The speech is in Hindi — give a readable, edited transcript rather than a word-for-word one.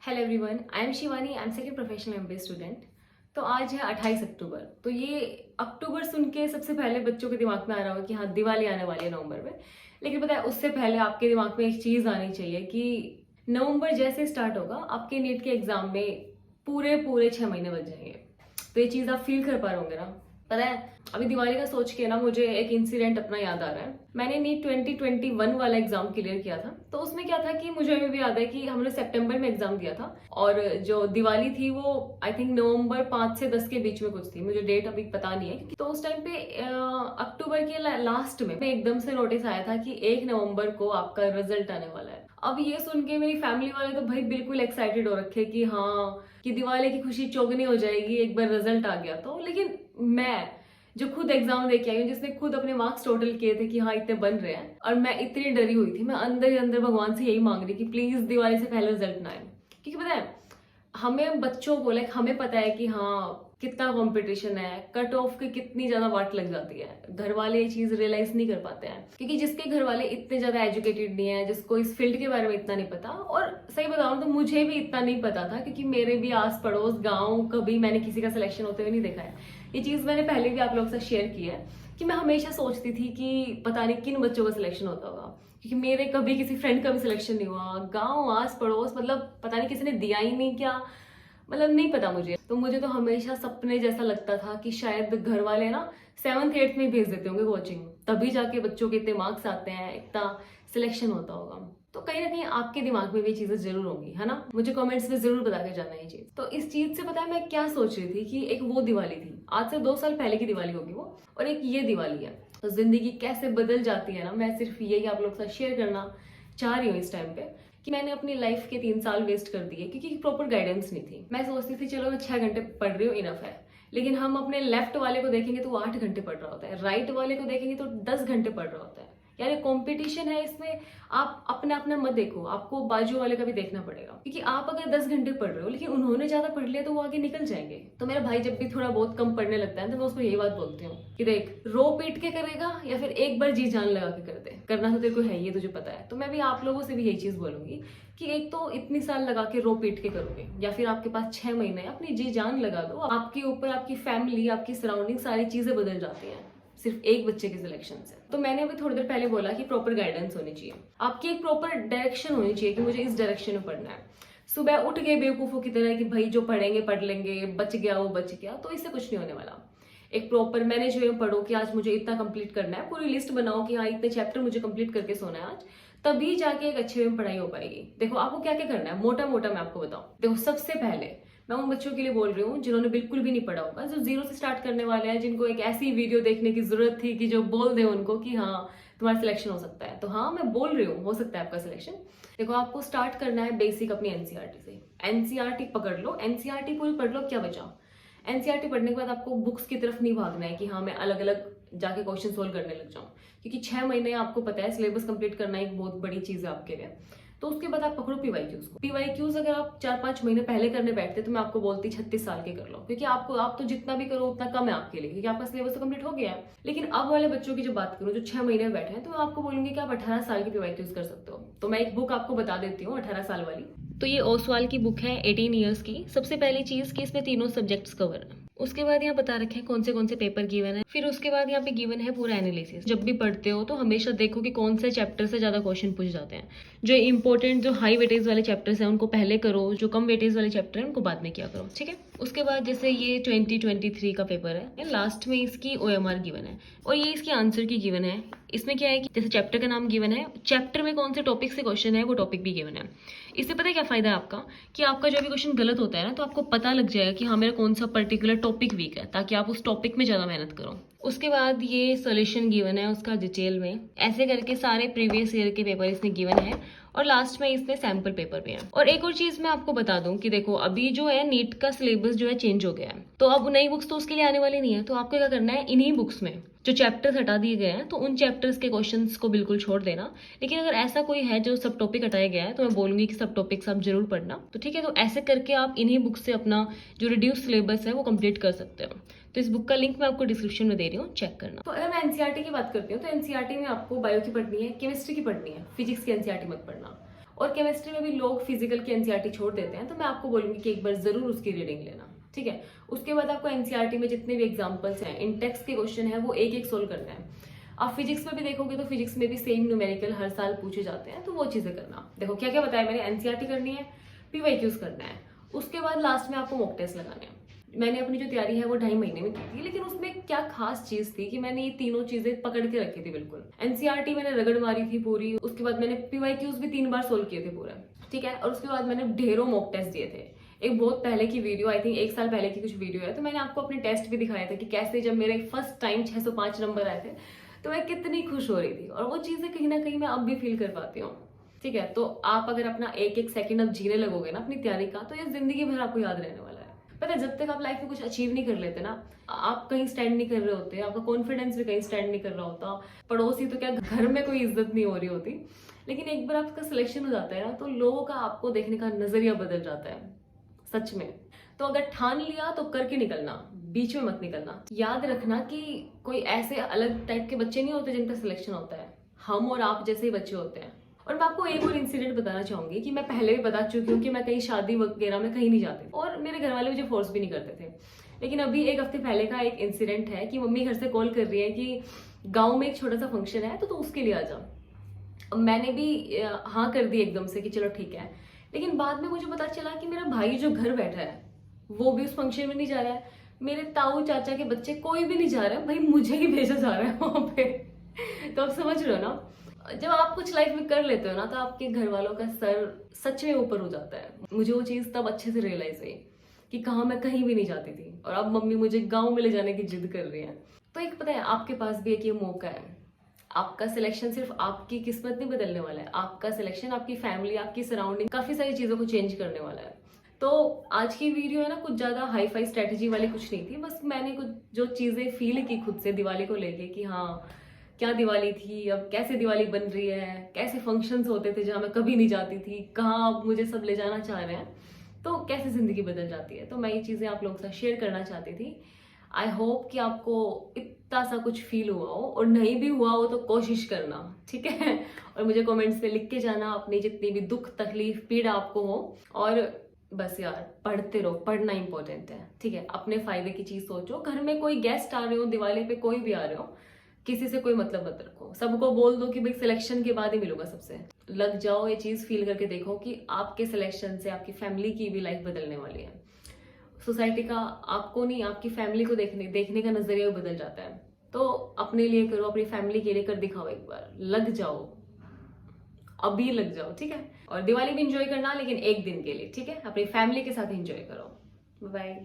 Hello everyone, I am Shivani, I am second professional MBA student. तो आज है 28 अक्टूबर। तो ये अक्टूबर सुन के सबसे पहले बच्चों के दिमाग में आ रहा होगा कि हाँ दिवाली आने वाली है नवंबर में। लेकिन पता है उससे पहले आपके दिमाग में एक चीज़ आनी चाहिए कि नवंबर जैसे स्टार्ट होगा आपके नीट के एग्जाम में पूरे पूरे 6 महीने बच जाएंगे। तो ये चीज़ आप फील कर पा रहे होंगे ना। पता है अभी दिवाली का सोच के ना मुझे एक इंसिडेंट अपना याद आ रहा है। मैंने नीट 2021 वाला एग्जाम क्लियर किया था। तो उसमें क्या था कि मुझे अभी भी याद है कि हमने सितंबर में एग्जाम दिया था और जो दिवाली थी वो आई थिंक नवंबर 5 से 10 के बीच में कुछ थी, मुझे डेट अभी पता नहीं है। तो उस टाइम पे अक्टूबर के लास्ट में एकदम से नोटिस आया था कि 1 नवंबर को आपका रिजल्ट आने वाला है। अब ये सुन के मेरी फैमिली वाले तो भाई बिल्कुल एक्साइटेड हो रखे कि हाँ कि दिवाली की खुशी चौगनी हो जाएगी, एक बार रिजल्ट आ गया तो। लेकिन मैं जो खुद एग्जाम दे के आई हूँ, जिसने खुद अपने मार्क्स टोटल किए थे कि हाँ इतने बन रहे हैं, और मैं इतनी डरी हुई थी, मैं अंदर ही अंदर भगवान से यही मांग रही कि प्लीज दिवाली से पहले रिजल्ट ना आए। क्योंकि पता है हमें बच्चों को लाइक हमें पता है कि हाँ कितना कंपटीशन है, कट ऑफ की कितनी ज्यादा वाट लग जाती है। घर वाले ये चीज रियलाइज नहीं कर पाते हैं क्योंकि जिसके घर वाले इतने ज्यादा एजुकेटेड नहीं है, जिसको इस फील्ड के बारे में इतना नहीं पता। और सही बताऊं तो मुझे भी इतना नहीं पता था क्योंकि मेरे भी आस पड़ोस गाँव कभी मैंने किसी का सिलेक्शन होते हुए नहीं देखा है। ये चीज मैंने पहले भी आप लोगों से शेयर की है कि मैं हमेशा सोचती थी कि पता नहीं किन बच्चों का सिलेक्शन होता होगा, क्योंकि मेरे कभी किसी फ्रेंड का भी सिलेक्शन नहीं हुआ। गांव आस पड़ोस मतलब पता नहीं किसी ने दिया ही नहीं क्या, मतलब नहीं पता मुझे। तो मुझे तो हमेशा सपने जैसा लगता था कि शायद घर वाले ना 7th 8th में भेज देते होंगे कोचिंग, तभी जाके बच्चों के इतने मार्क्स आते हैं, इतना सिलेक्शन होता होगा। तो कहीं ना कहीं आपके दिमाग में भी चीजें जरूर होंगी, है ना। मुझे कमेंट्स में जरूर बता के जाना ये चीज। तो इस चीज से पता है मैं क्या सोच रही थी कि एक वो दिवाली थी, आज से 2 साल पहले की दिवाली होगी वो, और एक ये दिवाली है। तो जिंदगी कैसे बदल जाती है ना, मैं सिर्फ यही आप लोग के साथ शेयर करना चाह रही हूँ इस टाइम पे कि मैंने अपनी लाइफ के 3 साल वेस्ट कर दिए क्योंकि प्रॉपर गाइडेंस नहीं थी। मैं सोचती थी चलो मैं 6 घंटे पढ़ रही हूँ इनफ है, लेकिन हम अपने लेफ्ट वाले को देखेंगे तो वो 8 घंटे पढ़ रहा होता है, राइट वाले को देखेंगे तो 10 घंटे पढ़ रहा होता है। यानी कंपटीशन है इसमें। आप अपना अपना मत देखो, आपको बाजू वाले का भी देखना पड़ेगा। क्योंकि आप अगर 10 घंटे पढ़ रहे हो लेकिन उन्होंने ज्यादा पढ़ लिया तो वो आगे निकल जाएंगे। तो मेरा भाई जब भी थोड़ा बहुत कम पढ़ने लगता है तो मैं उसको यही बात बोलती हूँ कि देख रो पीट के करेगा या फिर एक बार जी जान लगा के कर दे, करना तो तेरे को है, ये तुझे पता है। तो मैं भी आप लोगों से भी यही चीज बोलूंगी कि एक तो इतनी साल लगा के रो पीट के करोगे, या फिर आपके पास 6 महीने अपनी जी जान लगा दो। आपके ऊपर आपकी फैमिली, आपकी सराउंडिंग, सारी चीजें बदल जाती हैं सिर्फ एक बच्चे के सिलेक्शन से। तो मैंने अभी थोड़ी देर पहले बोला कि प्रॉपर गाइडेंस होनी चाहिए, आपकी एक प्रॉपर डायरेक्शन होनी चाहिए कि मुझे इस डायरेक्शन में पढ़ना है। सुबह उठ गए बेवकूफों की तरह कि भाई जो पढ़ेंगे पढ़ लेंगे, बच गया वो बच गया, तो इससे कुछ नहीं होने वाला। एक प्रॉपर मैनेज पढ़ो कि आज मुझे इतना कंप्लीट करना है, पूरी लिस्ट बनाओ कि हाँ इतने चैप्टर मुझे कंप्लीट करके सोना है आज, तभी जाके एक अच्छे में पढ़ाई हो पाएगी। देखो आपको क्या क्या करना है, मोटा मोटा मैं आपको बताऊं। देखो सबसे पहले मैं उन बच्चों के लिए बोल रही हूँ जिन्होंने बिल्कुल भी नहीं पढ़ा होगा, जो 0 से स्टार्ट करने वाले हैं, जिनको एक ऐसी वीडियो देखने की जरूरत थी कि जो बोल दे उनको कि हाँ तुम्हारा सिलेक्शन हो सकता है। तो हाँ मैं बोल रही हूँ हो सकता है आपका सिलेक्शन। देखो आपको स्टार्ट करना है बेसिक अपनी एनसीईआरटी से। एनसीईआरटी पकड़ लो, एनसीईआरटी पूरी पढ़ लो, क्या बचा। एनसीईआरटी पढ़ने के बाद आपको बुक्स की तरफ नहीं भागना है कि हाँ मैं अलग अलग जाके क्वेश्चन सोल्व करने लग जाऊं, क्योंकि 6 महीने आपको पता है सिलेबस कंप्लीट करना एक बहुत बड़ी चीज है आपके लिए। तो उसके बाद आप पकड़ो पीवाईक्यूज को। पीवाईक्यूज अगर आप 4-5 महीने पहले करने बैठते तो मैं आपको बोलती 36 साल के कर लो, क्योंकि आप तो जितना भी करो उतना कम है आपके लिए, क्योंकि आपका सिलेबस तो कंप्लीट हो गया है। लेकिन अब वाले बच्चों की जब बात करूं जो 6 महीने में बैठे हैं, तो मैं आपको बोलूंगी कि आप 18 साल की पीवाईक्यूज कर सकते हो। तो मैं एक बुक आपको बता देती हूँ 18 साल वाली। तो ये ओसवाल की बुक है 18 ईयर्स की। सबसे पहली चीज कि इसमें तीनों सब्जेक्ट्स कवर है। उसके बाद यहाँ बता रखे हैं कौन से पेपर गिवन है। फिर उसके बाद यहाँ पे गिवन है पूरा एनालिसिस। जब भी पढ़ते हो तो हमेशा देखो कि कौन से चैप्टर से ज्यादा क्वेश्चन पूछ जाते हैं। जो इंपॉर्टेंट जो हाई वेटेज वाले चैप्टर्स हैं उनको पहले करो, जो कम वेटेज वाले चैप्टर हैं उनको बाद में किया करो, ठीक है। उसके बाद जैसे ये 2023 का पेपर है, लास्ट में इसकी ओएमआर गिवन है और ये इसकी आंसर की गिवन है। इसमें क्या है कि जैसे चैप्टर का नाम गिवन है, चैप्टर में कौन से टॉपिक से क्वेश्चन है वो टॉपिक भी गिवन है। इससे पता है क्या फायदा है आपका, कि आपका जो भी क्वेश्चन गलत होता है ना तो आपको पता लग जाएगा कि हाँ मेरा कौन सा पर्टिकुलर टॉपिक वीक है, ताकि आप उस टॉपिक में ज्यादा मेहनत करो। उसके बाद ये सोल्यूशन गिवन है उसका डिटेल में, ऐसे करके सारे प्रीवियस ईयर के पेपर इसमें गिवन है और लास्ट में इसमें सैंपल पेपर भी है। और एक और चीज मैं आपको बता दूं कि देखो अभी जो है नीट का सिलेबस जो है चेंज हो गया है, तो अब नई बुक्स तो उसके लिए आने वाली नहीं है। तो आपको क्या करना है, इन्हीं बुक्स में जो चैप्टर्स हटा दिए गए हैं तो उन चैप्टर्स के क्वेश्चंस को बिल्कुल छोड़ देना। लेकिन अगर ऐसा कोई है जो सब टॉपिक हटाया गया है तो मैं बोलूंगी कि सब टॉपिक्स आप जरूर पढ़ना, तो ठीक है। तो ऐसे करके आप इन्हीं बुक्स से अपना जो रिड्यूस सिलेबस है वो कंप्लीट कर सकते हो। तो इस बुक का लिंक मैं आपको डिस्क्रिप्शन में दे रही हूँ, चेक करना। तो अगर मैं एनसीईआरटी की बात करती हूँ तो एनसीईआरटी में आपको बायो की पढ़नी है, केमिस्ट्री की पढ़नी है, फिजिक्स की एनसीईआरटी मत पढ़ना। और केमिस्ट्री में भी लोग फिजिकल की एनसीईआरटी छोड़ देते हैं, तो मैं आपको बोलूंगी कि एक बार जरूर उसकी रीडिंग लेना, ठीक है। उसके बाद आपको एनसीईआरटी में जितने भी एग्जाम्पल्स हैं, इन टेक्स्ट के क्वेश्चन है, वो एक एक सोल्व करना है। आप फिजिक्स में भी देखोगे तो फिजिक्स में भी सेम न्यूमेरिकल हर साल पूछे जाते हैं, तो वो चीजें करना। देखो क्या क्या बताया मैंने, एनसीईआरटी करनी है, पीवाईक्यूज करना है, उसके बाद लास्ट में आपको मॉक टेस्ट लगाने हैं। मैंने अपनी जो तैयारी है वो 2.5 महीने में की थी, लेकिन उसमें क्या खास चीज थी कि मैंने ये तीनों चीजें पकड़ के रखी थी बिल्कुल। एनसीईआरटी मैंने रगड़ मारी थी पूरी, उसके बाद मैंने पीवाईक्यूज भी 3 बार सोल्व किए थे पूरे, ठीक है। और उसके बाद मैंने ढेरों मॉक टेस्ट दिए थे। एक बहुत पहले की वीडियो, आई थिंक 1 साल पहले की कुछ वीडियो है, तो मैंने आपको अपने टेस्ट भी दिखाया था कि कैसे जब मेरे फर्स्ट टाइम 605 नंबर आए थे तो मैं कितनी खुश हो रही थी। और वो चीजें कहीं ना कहीं मैं अब भी फील कर पाती हूँ, ठीक है। तो आप अगर अपना एक एक सेकंड अब जीने लगोगे ना अपनी तैयारी का, तो ये जिंदगी भर आपको याद रहने वाला है। पता है, जब तक आप लाइफ में कुछ अचीव नहीं कर लेते ना, आप कहीं स्टैंड नहीं कर रहे होते, आपका कॉन्फिडेंस भी कहीं स्टैंड नहीं कर रहा होता, पड़ोसी तो क्या घर में कोई इज्जत नहीं हो रही होती, लेकिन एक बार आपका सिलेक्शन हो जाता है ना, तो लोगों का आपको देखने का नजरिया बदल जाता है, सच में। तो अगर ठान लिया तो करके निकलना, बीच में मत निकलना। याद रखना कि कोई ऐसे अलग टाइप के बच्चे नहीं होते जिनका सिलेक्शन होता है, हम और आप जैसे ही बच्चे होते हैं। और मैं आपको एक और इंसिडेंट बताना चाहूंगी कि मैं पहले भी बता चुकी हूँ कि मैं कहीं शादी वगैरह में कहीं नहीं जाती और मेरे घर वाले मुझे फोर्स भी नहीं करते थे। लेकिन अभी 1 हफ्ते पहले का एक इंसिडेंट है कि मम्मी घर से कॉल कर रही है कि गाँव में एक छोटा सा फंक्शन है, तो तू उसके लिए आ जा। अब मैंने भी हाँ कर दी एकदम से कि चलो ठीक है, लेकिन बाद में मुझे पता चला कि मेरा भाई जो घर बैठा है वो भी उस फंक्शन में नहीं जा रहा है, मेरे ताऊ चाचा के बच्चे कोई भी नहीं जा रहे हैं, भाई मुझे ही भेजा जा रहा है वहां पे। तो आप समझ रहे हो ना, जब आप कुछ लाइफ में कर लेते हो ना, तो आपके घर वालों का सर सच में ऊपर हो जाता है। मुझे वो चीज तब अच्छे से रियलाइज हुई कि कहाँ मैं कहीं भी नहीं जाती थी और अब मम्मी मुझे गाँव में ले जाने की जिद कर रही है। तो एक पता है, आपके पास भी एक ये मौका है। आपका सिलेक्शन सिर्फ आपकी किस्मत नहीं बदलने वाला है, आपका सिलेक्शन आपकी फैमिली, आपकी सराउंडिंग, काफी सारी चीजों को चेंज करने वाला है। तो आज की वीडियो है ना, कुछ ज्यादा हाई फाई स्ट्रेटेजी वाली कुछ नहीं थी, बस मैंने कुछ जो चीजें फील की खुद से दिवाली को लेके कि हाँ क्या दिवाली थी, अब कैसे दिवाली बन रही है, कैसे फंक्शंस होते थे जहाँ मैं कभी नहीं जाती थी, कहाँ अब मुझे सब ले जाना चाह रहे हैं, तो कैसे जिंदगी बदल जाती है। तो मैं ये चीजें आप लोगों के साथ शेयर करना चाहती थी। आई होप कि आपको इतना सा कुछ फील हुआ हो, और नहीं भी हुआ हो तो कोशिश करना, ठीक है। और मुझे कमेंट्स में लिख के जाना अपनी जितनी भी दुख तकलीफ पीड़ा आपको हो। और बस यार पढ़ते रहो, पढ़ना इंपॉर्टेंट है, ठीक है। अपने फायदे की चीज सोचो। घर में कोई गेस्ट आ रहे हो, दिवाली पे कोई भी आ रहे हो, किसी से कोई मतलब मत रखो। सबको बोल दो कि भाई सिलेक्शन के बाद ही मिलूंगा सबसे। लग जाओ, ये चीज फील करके देखो कि आपके सिलेक्शन से आपकी फैमिली की भी लाइफ बदलने वाली है। सोसाइटी का आपको नहीं, आपकी फैमिली को देखने का नजरिया बदल जाता है। तो अपने लिए करो, अपनी फैमिली के लिए कर दिखाओ, एक बार लग जाओ, अभी लग जाओ, ठीक है। और दिवाली भी इंजॉय करना, लेकिन एक दिन के लिए, ठीक है। अपनी फैमिली के साथ एंजॉय करो। बाय।